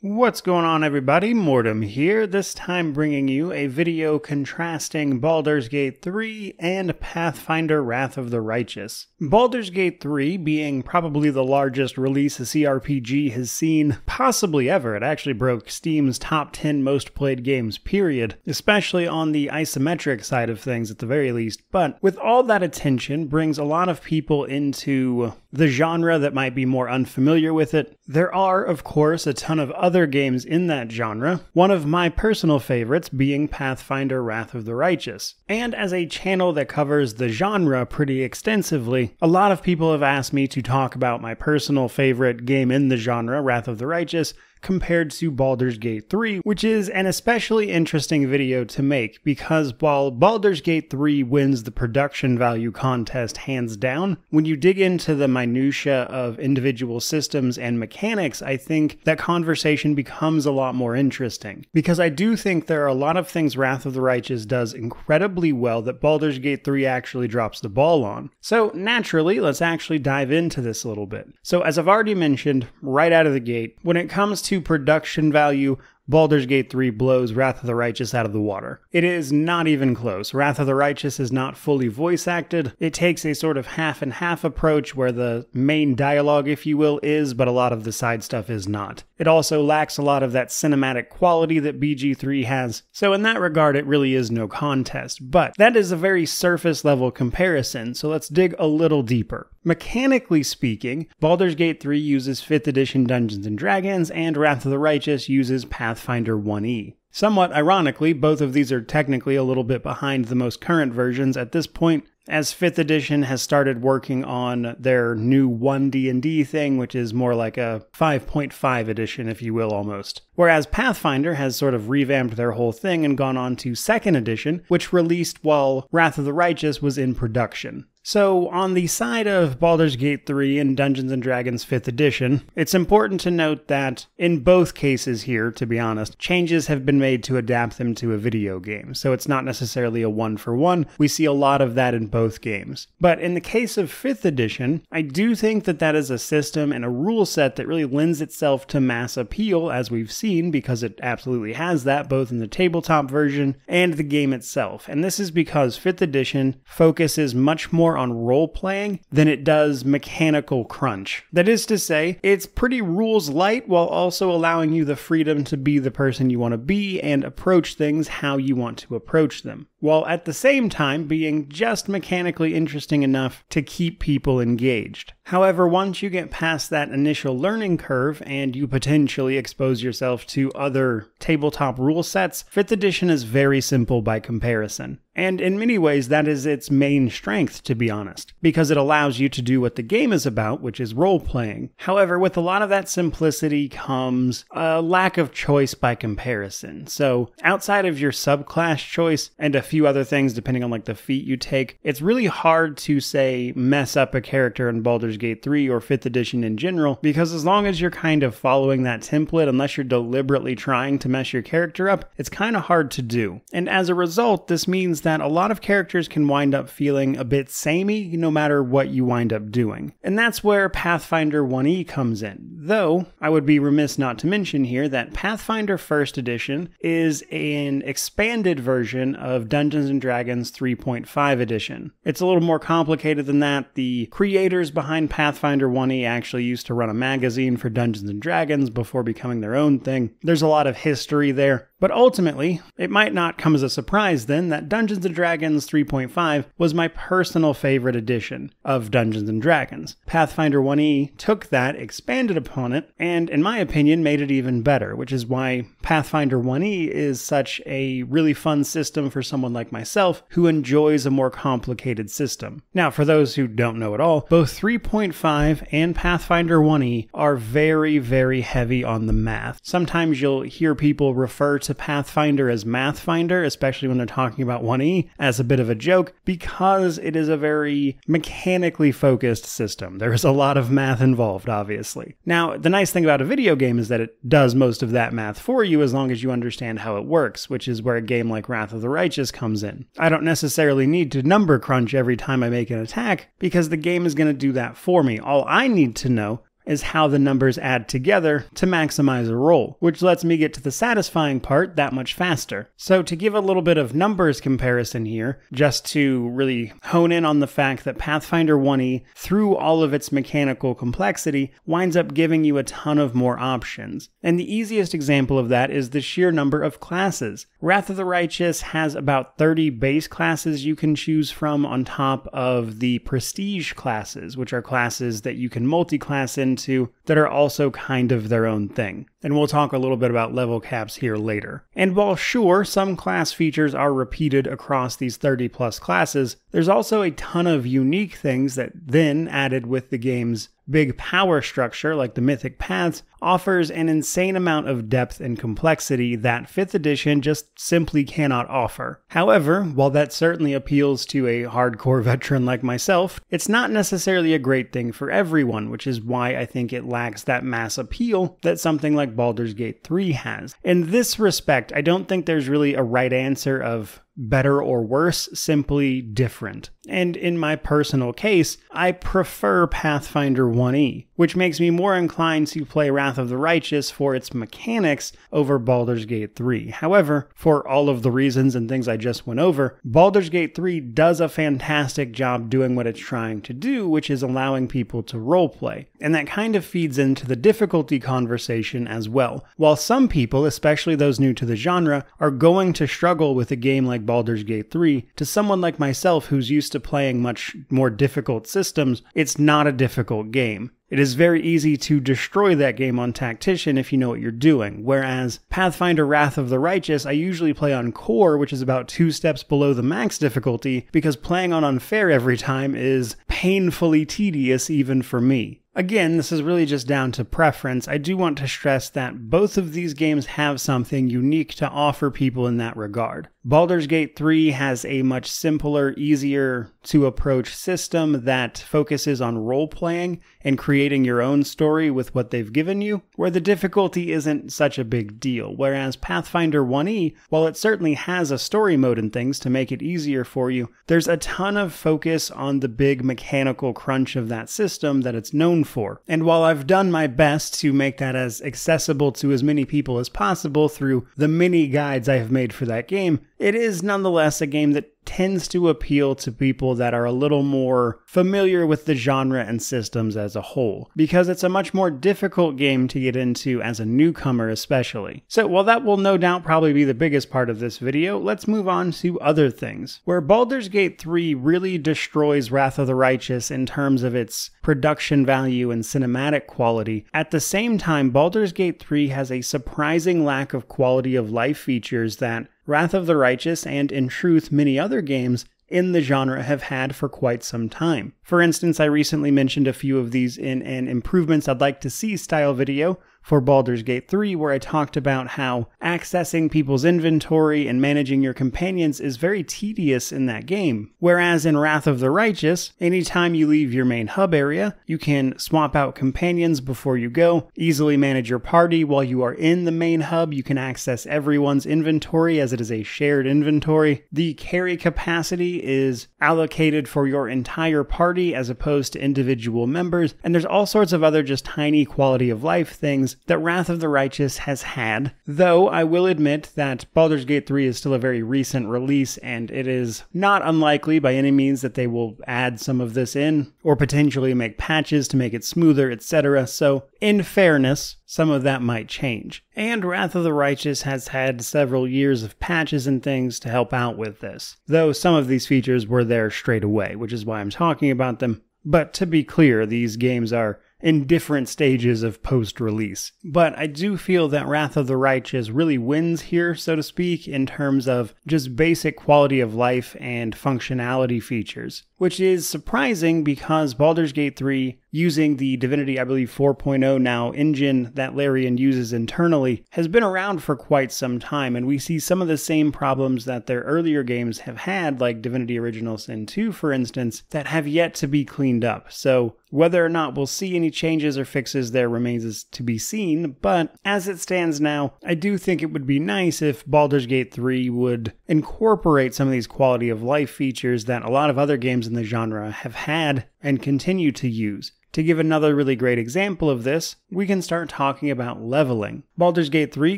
What's going on, everybody? Mortem here, this time bringing you a video contrasting Baldur's Gate 3 and Pathfinder Wrath of the Righteous. Baldur's Gate 3 being probably the largest release a CRPG has seen possibly ever. It actually broke Steam's top 10 most played games, period, especially on the isometric side of things at the very least. But with all that attention brings a lot of people into the genre that might be more unfamiliar with it. There are, of course, a ton of other games in that genre, one of my personal favorites being Pathfinder Wrath of the Righteous. And as a channel that covers the genre pretty extensively, a lot of people have asked me to talk about my personal favorite game in the genre, Wrath of the Righteous, compared to Baldur's Gate 3, which is an especially interesting video to make because while Baldur's Gate 3 wins the production value contest hands down, when you dig into the minutiae of individual systems and mechanics, I think that conversation becomes a lot more interesting. Because I do think there are a lot of things Wrath of the Righteous does incredibly well that Baldur's Gate 3 actually drops the ball on. So naturally, let's actually dive into this a little bit. So as I've already mentioned, right out of the gate, when it comes to production value, Baldur's Gate 3 blows Wrath of the Righteous out of the water. It is not even close. Wrath of the Righteous is not fully voice acted. It takes a sort of half and half approach where the main dialogue, if you will, is, but a lot of the side stuff is not. It also lacks a lot of that cinematic quality that BG3 has, so in that regard it really is no contest. But that is a very surface level comparison, so let's dig a little deeper. Mechanically speaking, Baldur's Gate 3 uses 5th edition Dungeons & Dragons, and Wrath of the Righteous uses Pathfinder 1E. Somewhat ironically, both of these are technically a little bit behind the most current versions at this point, as 5th edition has started working on their new 1D&D thing, which is more like a 5.5 edition, if you will, almost. Whereas Pathfinder has sort of revamped their whole thing and gone on to 2nd edition, which released while Wrath of the Righteous was in production. So, on the side of Baldur's Gate 3 and Dungeons & Dragons 5th edition, it's important to note that in both cases here, to be honest, changes have been made to adapt them to a video game, so it's not necessarily a one-for-one. We see a lot of that in both games. But in the case of 5th edition, I do think that that is a system and a rule set that really lends itself to mass appeal, as we've seen, because it absolutely has that, both in the tabletop version and the game itself. And this is because 5th edition focuses much more on role-playing than it does mechanical crunch. That is to say, it's pretty rules light while also allowing you the freedom to be the person you want to be and approach things how you want to approach them, while at the same time being just mechanically interesting enough to keep people engaged. However, once you get past that initial learning curve and you potentially expose yourself to other tabletop rule sets, 5th edition is very simple by comparison. And in many ways, that is its main strength, to be honest, because it allows you to do what the game is about, which is role-playing. However, with a lot of that simplicity comes a lack of choice by comparison. So, outside of your subclass choice and a few other things, depending on like the feat you take, it's really hard to, say, mess up a character in Baldur's Gate 3 or 5th edition in general, because as long as you're kind of following that template, unless you're deliberately trying to mess your character up, it's kind of hard to do. And as a result, this means that a lot of characters can wind up feeling a bit samey no matter what you wind up doing. And that's where Pathfinder 1E comes in. Though, I would be remiss not to mention here that Pathfinder 1st edition is an expanded version of Dungeons & Dragons 3.5 edition. It's a little more complicated than that. The creators behind Pathfinder 1E actually used to run a magazine for Dungeons & Dragons before becoming their own thing. There's a lot of history there. But ultimately, it might not come as a surprise then that Dungeons & Dragons 3.5 was my personal favorite edition of Dungeons & Dragons. Pathfinder 1E took that, expanded upon it, and in my opinion made it even better, which is why Pathfinder 1E is such a really fun system for someone like myself who enjoys a more complicated system. Now, for those who don't know at all, both 3.5 and Pathfinder 1E are very, very heavy on the math. Sometimes you'll hear people refer to Pathfinder as Mathfinder, especially when they're talking about 1E, as a bit of a joke, because it is a very mechanically focused system. There is a lot of math involved, obviously. Now, the nice thing about a video game is that it does most of that math for you as long as you understand how it works, which is where a game like Wrath of the Righteous comes in. I don't necessarily need to number crunch every time I make an attack, because the game is going to do that for me. All I need to know is how the numbers add together to maximize a roll, which lets me get to the satisfying part that much faster. So to give a little bit of numbers comparison here, just to really hone in on the fact that Pathfinder 1e, through all of its mechanical complexity, winds up giving you a ton of more options. And the easiest example of that is the sheer number of classes. Wrath of the Righteous has about 30 base classes you can choose from on top of the prestige classes, which are classes that you can multi-class into that are also kind of their own thing. And we'll talk a little bit about level caps here later. And while sure, some class features are repeated across these 30 plus classes, there's also a ton of unique things that then, added with the game's big power structure like the Mythic Paths, offers an insane amount of depth and complexity that 5th edition just simply cannot offer. However, while that certainly appeals to a hardcore veteran like myself, it's not necessarily a great thing for everyone, which is why I think it lacks that mass appeal that something like Baldur's Gate 3 has. In this respect, I don't think there's really a right answer of better or worse, simply different. And in my personal case, I prefer Pathfinder 1e, which makes me more inclined to play Wrath of the Righteous for its mechanics over Baldur's Gate 3. However, for all of the reasons and things I just went over, Baldur's Gate 3 does a fantastic job doing what it's trying to do, which is allowing people to roleplay. And that kind of feeds into the difficulty conversation as well. While some people, especially those new to the genre, are going to struggle with a game like Baldur's Gate 3, to someone like myself who's used to playing much more difficult systems, it's not a difficult game. It is very easy to destroy that game on Tactician if you know what you're doing, whereas Pathfinder Wrath of the Righteous I usually play on Core, which is about 2 steps below the max difficulty, because playing on Unfair every time is painfully tedious even for me. Again, this is really just down to preference. I do want to stress that both of these games have something unique to offer people in that regard. Baldur's Gate 3 has a much simpler, easier to approach system that focuses on role-playing and creating your own story with what they've given you, where the difficulty isn't such a big deal, whereas Pathfinder 1e, while it certainly has a story mode and things to make it easier for you, there's a ton of focus on the big mechanical crunch of that system that it's known for. And while I've done my best to make that as accessible to as many people as possible through the mini guides I have made for that game, it is nonetheless a game that tends to appeal to people that are a little more familiar with the genre and systems as a whole, because it's a much more difficult game to get into as a newcomer especially. So while that will no doubt probably be the biggest part of this video, let's move on to other things. Where Baldur's Gate 3 really destroys Wrath of the Righteous in terms of its production value and cinematic quality, at the same time Baldur's Gate 3 has a surprising lack of quality of life features that Wrath of the Righteous, and in truth many other games in the genre, have had for quite some time. For instance, I recently mentioned a few of these in an improvements I'd like to see style video for Baldur's Gate 3, where I talked about how accessing people's inventory and managing your companions is very tedious in that game. Whereas in Wrath of the Righteous, anytime you leave your main hub area, you can swap out companions before you go, easily manage your party while you are in the main hub. You can access everyone's inventory as it is a shared inventory. The carry capacity is allocated for your entire party as opposed to individual members, and there's all sorts of other just tiny quality of life things that Wrath of the Righteous has had, though I will admit that Baldur's Gate 3 is still a very recent release, and it is not unlikely by any means that they will add some of this in, or potentially make patches to make it smoother, etc. So, in fairness, some of that might change. And Wrath of the Righteous has had several years of patches and things to help out with this, though some of these features were there straight away, which is why I'm talking about them. But to be clear, these games are in different stages of post-release. But I do feel that Wrath of the Righteous really wins here, so to speak, in terms of just basic quality of life and functionality features, which is surprising because Baldur's Gate 3, using the Divinity, I believe 4.0 now engine that Larian uses internally, has been around for quite some time, and we see some of the same problems that their earlier games have had, like Divinity Original Sin 2, for instance, that have yet to be cleaned up. So whether or not we'll see any changes or fixes there remains to be seen, but as it stands now, I do think it would be nice if Baldur's Gate 3 would incorporate some of these quality of life features that a lot of other games in the genre have had and continue to use. To give another really great example of this, we can start talking about leveling. Baldur's Gate 3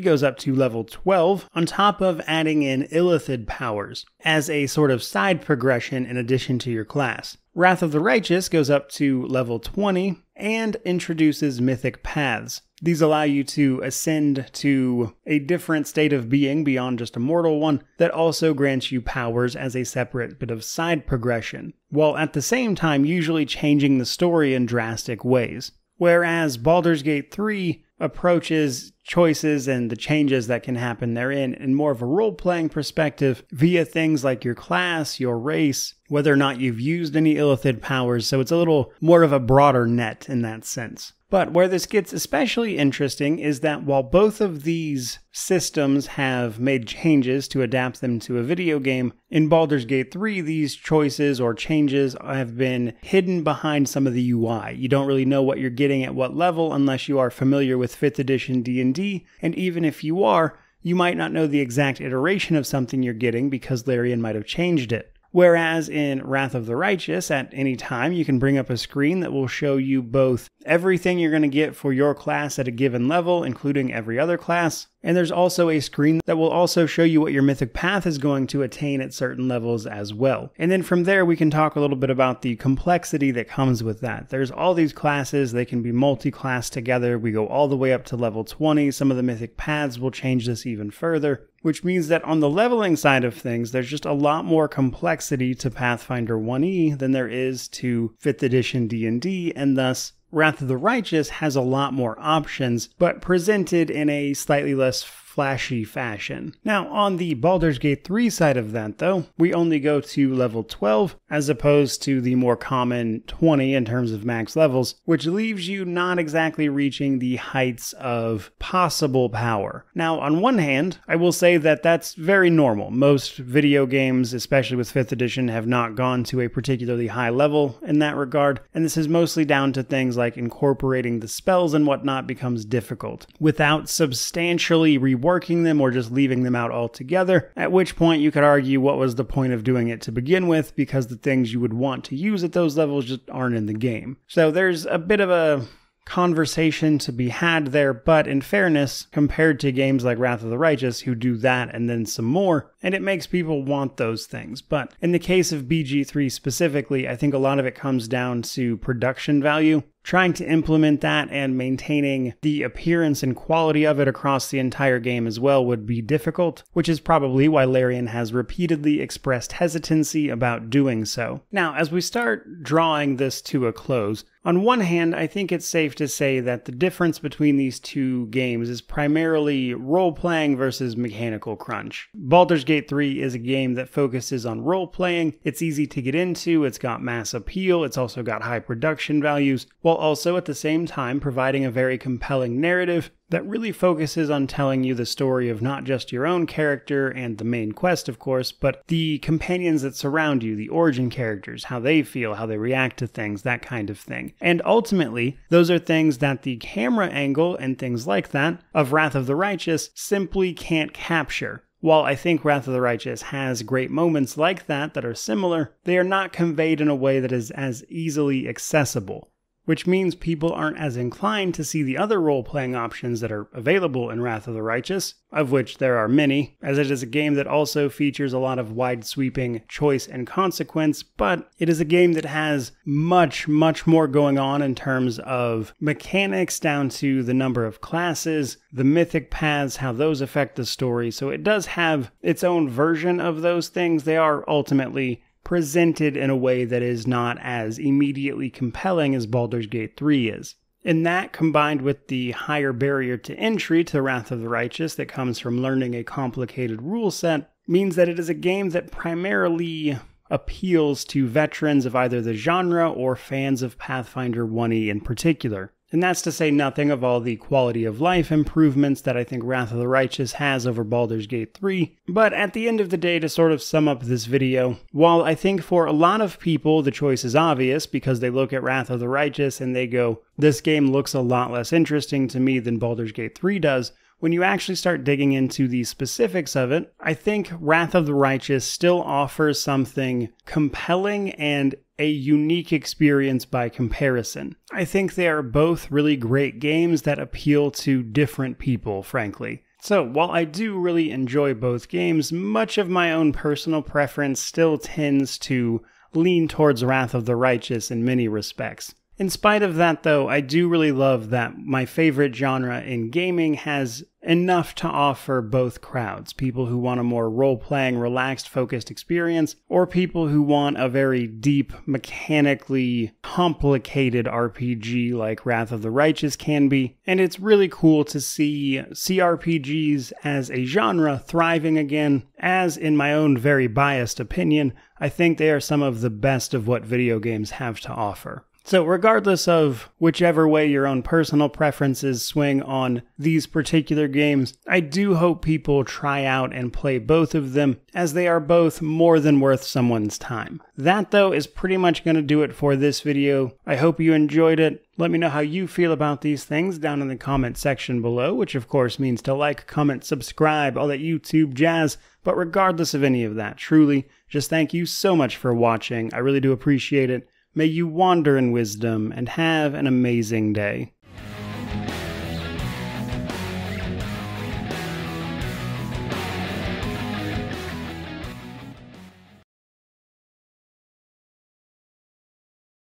goes up to level 12 on top of adding in Illithid powers as a sort of side progression in addition to your class. Wrath of the Righteous goes up to level 20 and introduces mythic paths. These allow you to ascend to a different state of being beyond just a mortal one that also grants you powers as a separate bit of side progression, while at the same time usually changing the story in drastic ways. Whereas Baldur's Gate 3 approaches choices and the changes that can happen therein in more of a role-playing perspective via things like your class, your race, whether or not you've used any Illithid powers, so it's a little more of a broader net in that sense. But where this gets especially interesting is that while both of these systems have made changes to adapt them to a video game, in Baldur's Gate 3, these choices or changes have been hidden behind some of the UI. You don't really know what you're getting at what level unless you are familiar with 5th edition D&D, and even if you are, you might not know the exact iteration of something you're getting because Larian might have changed it. Whereas in Wrath of the Righteous, at any time, you can bring up a screen that will show you both everything you're going to get for your class at a given level, including every other class, and there's also a screen that will also show you what your mythic path is going to attain at certain levels as well. And then from there, we can talk a little bit about the complexity that comes with that. There's all these classes, they can be multi-class together. We go all the way up to level 20. Some of the mythic paths will change this even further, which means that on the leveling side of things, there's just a lot more complexity to Pathfinder 1E than there is to 5th edition D&D, and thus Wrath of the Righteous has a lot more options, but presented in a slightly less flashy fashion. Now, on the Baldur's Gate 3 side of that, though, we only go to level 12, as opposed to the more common 20 in terms of max levels, which leaves you not exactly reaching the heights of possible power. Now, on one hand, I will say that that's very normal. Most video games, especially with 5th edition, have not gone to a particularly high level in that regard, and this is mostly down to things like incorporating the spells and whatnot becomes difficult, without substantially reworking them or just leaving them out altogether, at which point you could argue what was the point of doing it to begin with, because the things you would want to use at those levels just aren't in the game. So there's a bit of a conversation to be had there, but in fairness, compared to games like Wrath of the Righteous, who do that and then some more, and it makes people want those things. But in the case of BG3 specifically, I think a lot of it comes down to production value. Trying to implement that and maintaining the appearance and quality of it across the entire game as well would be difficult, which is probably why Larian has repeatedly expressed hesitancy about doing so. Now, as we start drawing this to a close, on one hand, I think it's safe to say that the difference between these two games is primarily role-playing versus mechanical crunch. Baldur's Gate 3 is a game that focuses on role-playing. It's easy to get into, it's got mass appeal, it's also got high production values, while also at the same time providing a very compelling narrative that really focuses on telling you the story of not just your own character and the main quest, of course, but the companions that surround you, the origin characters, how they feel, how they react to things, that kind of thing. And ultimately, those are things that the camera angle and things like that of Wrath of the Righteous simply can't capture. While I think Wrath of the Righteous has great moments like that that are similar, they are not conveyed in a way that is as easily accessible, which means people aren't as inclined to see the other role-playing options that are available in Wrath of the Righteous, of which there are many, as it is a game that also features a lot of wide-sweeping choice and consequence, but it is a game that has much more going on in terms of mechanics down to the number of classes, the mythic paths, how those affect the story, so it does have its own version of those things. They are ultimately presented in a way that is not as immediately compelling as Baldur's Gate 3 is. And that, combined with the higher barrier to entry to Wrath of the Righteous that comes from learning a complicated rule set, means that it is a game that primarily appeals to veterans of either the genre or fans of Pathfinder 1E in particular. And that's to say nothing of all the quality of life improvements that I think Wrath of the Righteous has over Baldur's Gate 3. But at the end of the day, to sort of sum up this video, while I think for a lot of people the choice is obvious because they look at Wrath of the Righteous and they go, this game looks a lot less interesting to me than Baldur's Gate 3 does, when you actually start digging into the specifics of it, I think Wrath of the Righteous still offers something compelling and a unique experience by comparison. I think they are both really great games that appeal to different people, frankly. So, while I do really enjoy both games, much of my own personal preference still tends to lean towards Wrath of the Righteous in many respects. In spite of that, though, I do really love that my favorite genre in gaming has enough to offer both crowds. People who want a more role-playing, relaxed, focused experience, or people who want a very deep, mechanically complicated RPG like Wrath of the Righteous can be. And it's really cool to see CRPGs as a genre thriving again, as in my own very biased opinion, I think they are some of the best of what video games have to offer. So regardless of whichever way your own personal preferences swing on these particular games, I do hope people try out and play both of them, as they are both more than worth someone's time. That, though, is pretty much going to do it for this video. I hope you enjoyed it. Let me know how you feel about these things down in the comment section below, which of course means to like, comment, subscribe, all that YouTube jazz. But regardless of any of that, truly, just thank you so much for watching. I really do appreciate it. May you wander in wisdom and have an amazing day.